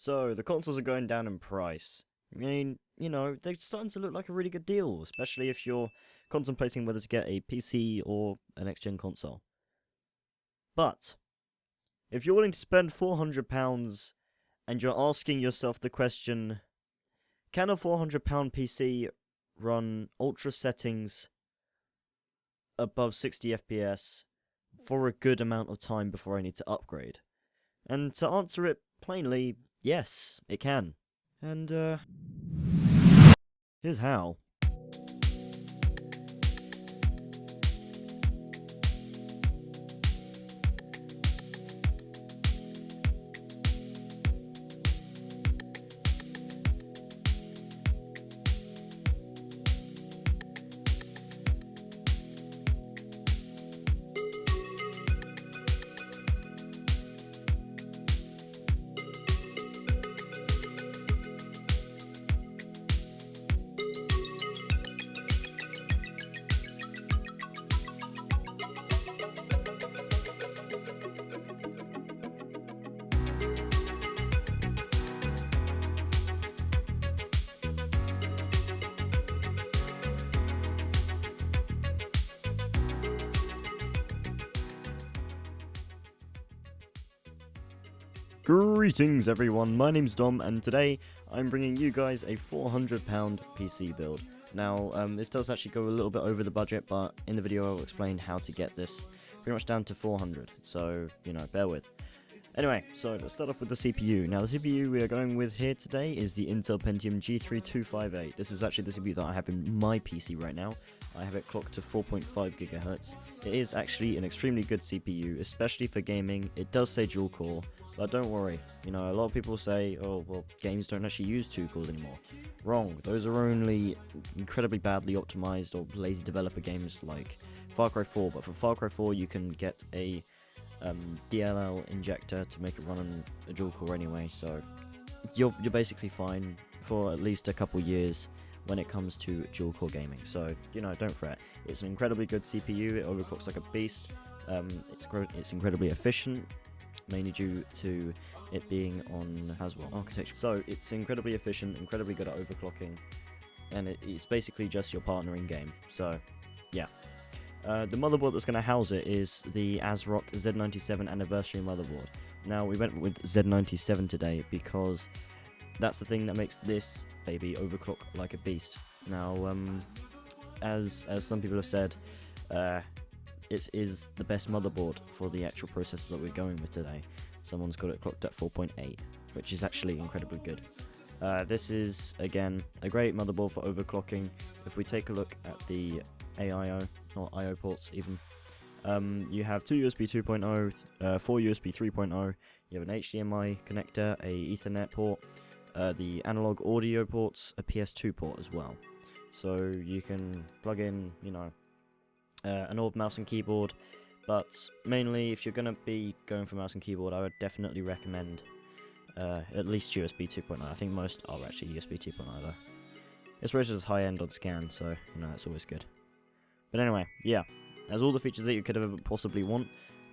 So, the consoles are going down in price. I mean, you know, they're starting to look like a really good deal, especially if you're contemplating whether to get a PC or an next-gen console. But, if you're willing to spend £400 and you're asking yourself the question, can a £400 PC run ultra settings above 60 FPS for a good amount of time before I need to upgrade? And to answer it plainly, yes, it can. And, here's how. Greetings everyone, my name's Dom, and today I'm bringing you guys a £400 PC build. Now, this does actually go a little bit over the budget, but in the video I'll explain how to get this pretty much down to 400, so, you know, bear with. Anyway, so let's start off with the CPU. Now, the CPU we are going with here today is the Intel Pentium G3258. This is actually the CPU that I have in my PC right now. I have it clocked to 4.5 GHz. It is actually an extremely good CPU, especially for gaming. It does say dual core, but don't worry. You know, a lot of people say, oh, well, games don't actually use 2 cores anymore. Wrong. Those are only incredibly badly optimized or lazy developer games like Far Cry 4. But for Far Cry 4, you can get a DLL injector to make it run on a dual core anyway. So you're basically fine for at least a couple years when it comes to dual core gaming. So, you know, don't fret. It's an incredibly good CPU. It overclocks like a beast. It's incredibly efficient, mainly due to it being on Haswell architecture. So it's incredibly efficient, incredibly good at overclocking, and it's basically just your partner in game. So yeah. The motherboard that's going to house it is the ASRock Z97 anniversary motherboard. Now, we went with Z97 today because that's the thing that makes this baby overclock like a beast. Now, as some people have said, it is the best motherboard for the actual processor that we're going with today. Someone's got it clocked at 4.8, which is actually incredibly good. This is, again, a great motherboard for overclocking. If we take a look at the AIO, or IO ports even, you have 2 USB 2.0, 4 USB 3.0, you have an HDMI connector, a Ethernet port, the analog audio ports, a PS2 port as well. So you can plug in, you know, an old mouse and keyboard, but mainly if you're going to be going for mouse and keyboard, I would definitely recommend at least USB 2.0. I think most are actually USB 2.0 though. It's rated as high end on scan, so you know that's always good. But anyway, yeah, it has all the features that you could ever possibly want,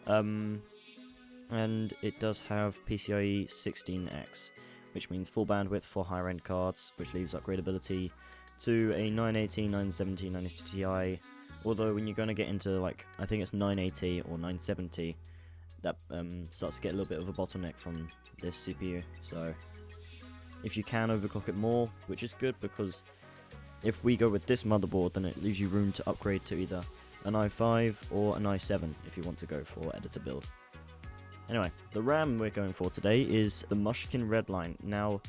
and it does have PCIe 16X, which means full bandwidth for higher end cards, which leaves upgradability to a 980, 970, 980 Ti. Although when you're going to get into, like, I think it's 980 or 970, that starts to get a little bit of a bottleneck from this CPU. So if you can overclock it more, which is good, because if we go with this motherboard, then it leaves you room to upgrade to either an i5 or an i7 if you want to go for editor build. Anyway, the RAM we're going for today is the Mushkin Redline. Now,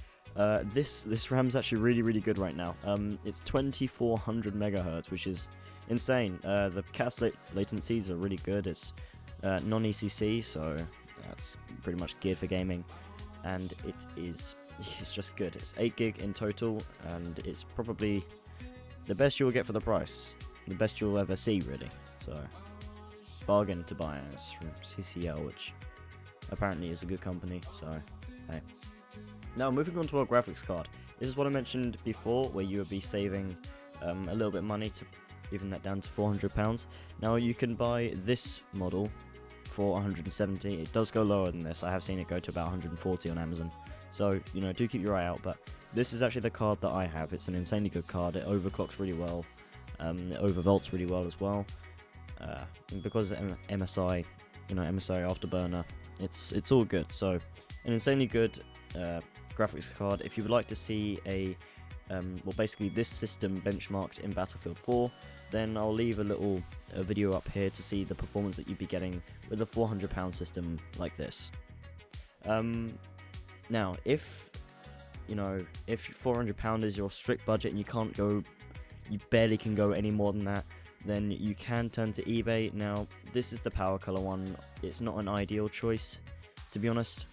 this RAM's actually really good right now. It's 2400 MHz, which is insane. The CAS latencies are really good. It's non-ECC, so that's pretty much geared for gaming, and it's just good. It's 8 gig in total, and it's probably the best you'll get for the price, the best you'll ever see, really. So bargain to buy. It's from CCL, which apparently is a good company, so hey. Now, moving on to our graphics card. This is what I mentioned before, where you would be saving a little bit of money to even that down to £400. Now, you can buy this model for 170. It does go lower than this. I have seen it go to about 140 on Amazon. So, you know, do keep your eye out. But this is actually the card that I have. It's an insanely good card. It overclocks really well. It overvolts really well as well. And because MSI, you know, MSI Afterburner, it's all good. So, an insanely good graphics card. If you would like to see a well, basically this system benchmarked in Battlefield 4, then I'll leave a little video up here to see the performance that you'd be getting with a £400 system like this. Now, if you know, if £400 is your strict budget and you barely can go any more than that, then you can turn to eBay. Now, this is the power color one. It's not an ideal choice, to be honest.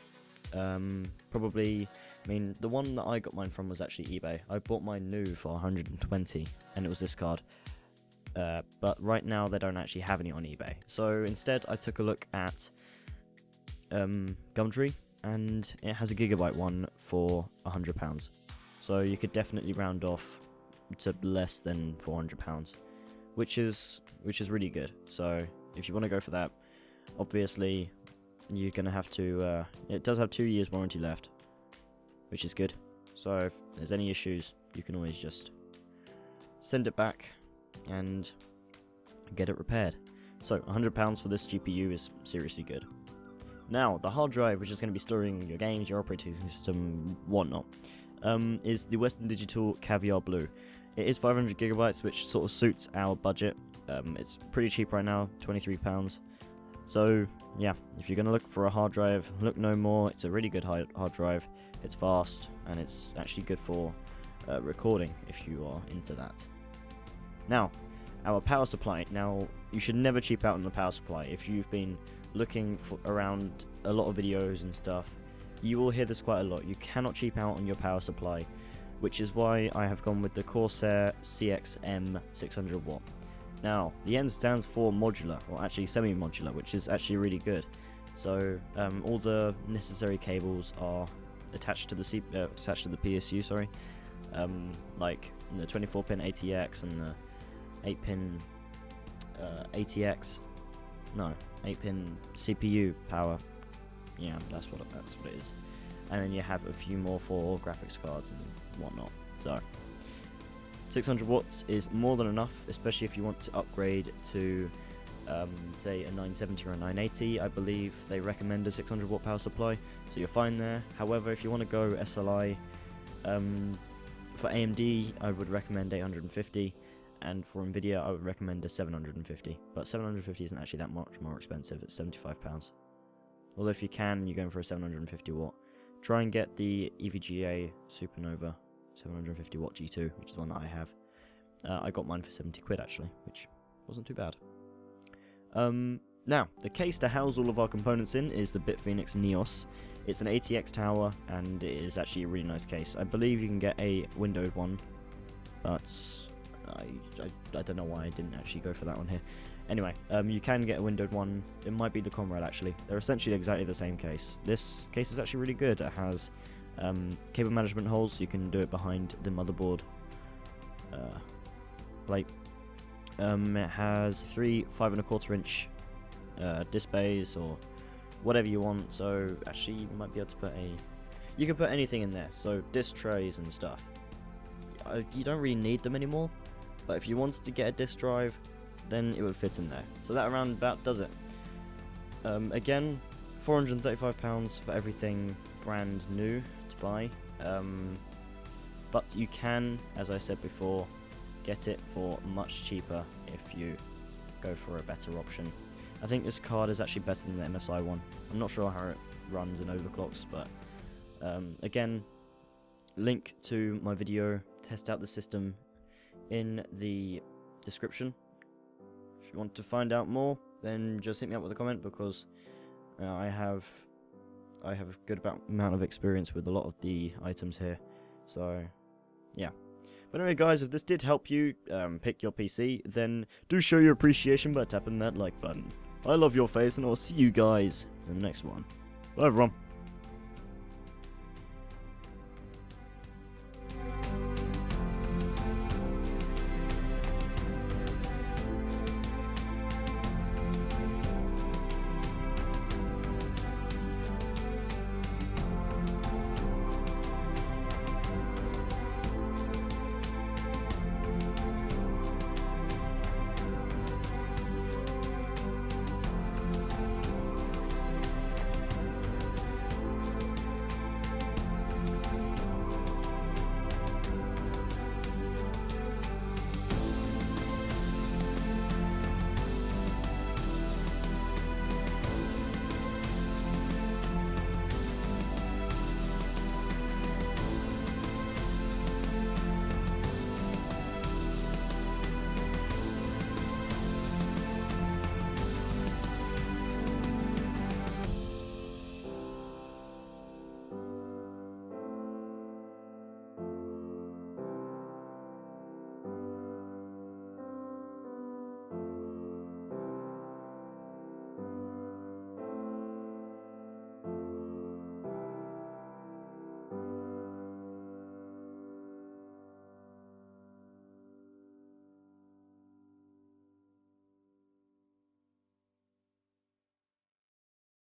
Probably, I mean, the one that I got mine from was actually eBay. I bought mine new for 120, and it was this card. But right now they don't actually have any on eBay. So instead, I took a look at Gumtree, and it has a gigabyte one for £100. So you could definitely round off to less than £400, which is really good. So if you want to go for that, obviously you're gonna have to. It does have 2 years warranty left, which is good. So if there's any issues, you can always just send it back and get it repaired. So £100 for this GPU is seriously good. Now, the hard drive, which is going to be storing your games, your operating system, whatnot, is the Western Digital Caviar Blue. It is 500 gigabytes, which sort of suits our budget. It's pretty cheap right now, £23. So, yeah, if you're going to look for a hard drive, look no more. It's a really good hard drive. It's fast, and it's actually good for recording if you are into that. Now, our power supply. Now, you should never cheap out on the power supply. If you've been looking for around a lot of videos and stuff, you will hear this quite a lot. You cannot cheap out on your power supply, which is why I have gone with the Corsair CXM 600 watt. Now, the N stands for modular, or actually semi-modular, which is actually really good. So all the necessary cables are attached to the PSU, sorry, like the 24-pin ATX and the 8-pin 8-pin CPU power. Yeah, that's what it is. And then you have a few more for graphics cards and whatnot. So 600 watts is more than enough, especially if you want to upgrade to say a 970 or a 980. I believe they recommend a 600 watt power supply, so you're fine there. However, if you want to go SLI, for AMD I would recommend 850, and for Nvidia I would recommend a 750, but 750 isn't actually that much more expensive. It's £75. Although if you can, you're going for a 750 watt. Try and get the EVGA Supernova 750 watt G2, which is one that I have. I got mine for 70 quid actually, which wasn't too bad. Now, the case to house all of our components in is the BitFenix Neos. It's an ATX tower, and it is actually a really nice case. I believe you can get a windowed one, but I don't know why I didn't actually go for that one here. Anyway, you can get a windowed one. It might be the Comrade actually. They're essentially exactly the same case. This case is actually really good. It has cable management holes, so you can do it behind the motherboard plate. It has 3 5¼ inch disc bays or whatever you want. So actually, you might be able to put you can put anything in there. So disc trays and stuff. You don't really need them anymore. But if you wanted to get a disk drive, then it would fit in there. So that around about does it. Again, £435 for everything brand new to buy. But you can, as I said before, get it for much cheaper if you go for a better option. I think this card is actually better than the MSI one. I'm not sure how it runs and overclocks, but again, link to my video, test out the system, in the description. If you want to find out more, then just hit me up with a comment, because I have a good amount of experience with a lot of the items here. So yeah. But anyway guys, if this did help you pick your PC, then do show your appreciation by tapping that like button. I love your face, and I'll see you guys in the next one. Bye everyone.